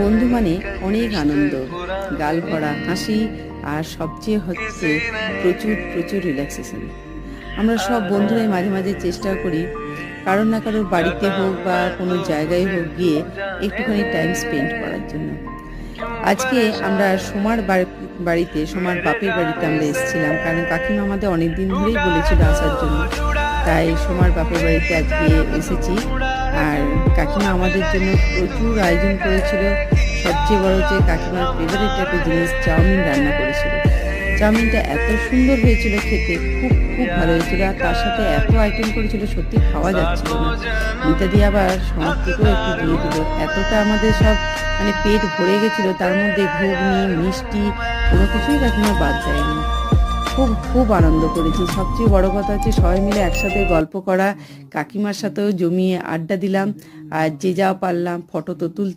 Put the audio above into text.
বন্ধু মানে অনেক আনন্দ, গাল ভরা হাসি, আর সবচেয়ে হচ্ছে প্রচুর প্রচুর রিল্যাক্সেশন। আমরা সব বন্ধুরাই মাঝে মাঝে চেষ্টা করি কারোর না কারোর বাড়িতে হোক বা কোনো জায়গায় হোক গিয়ে একটুখানি টাইম স্পেন্ড করার জন্য। আজকে আমরা বাড়িতে, সোমার বাপের বাড়িতে আমরা এসেছিলাম, কারণ কাকিমা আমাদের অনেক দিন ধরেই বলেছিল আসার জন্য। তাই সোমার বাপের বাড়িতে আজকে এসেছি। আর কাকিমা আমাদের জন্য প্রচুর আয়োজন করেছিল। সবচেয়ে বড় যে কাকিমার ফেভারিট একটা জিনিস চাউমিন রান্না করেছিল। চাউমিনটা এত সুন্দর হয়েছিল খেতে, খুব খুব ভালো হয়েছিল। আর তার সাথে এত আইটেম করেছিল, সত্যি খাওয়া যাচ্ছিল না। মিতা দিয়ে আবার সমাপ্তিকেও একটু দিয়ে দিল। এতটা আমাদের সব মানে পেট ভরে গেছিল, তার মধ্যে ঘুগনি, মিষ্টি, কোনো কিছুই কাকিমা বাদ দেয়নি। খুব খুব আনন্দ করেছি। সবচেয়ে বড় কথা হচ্ছে সবাই মিলে একসাথে গল্প করা, কাকিমার সাথেও জমিয়ে আড্ডা দিলাম। আর যে যা পারলাম ফটো তো তুলতে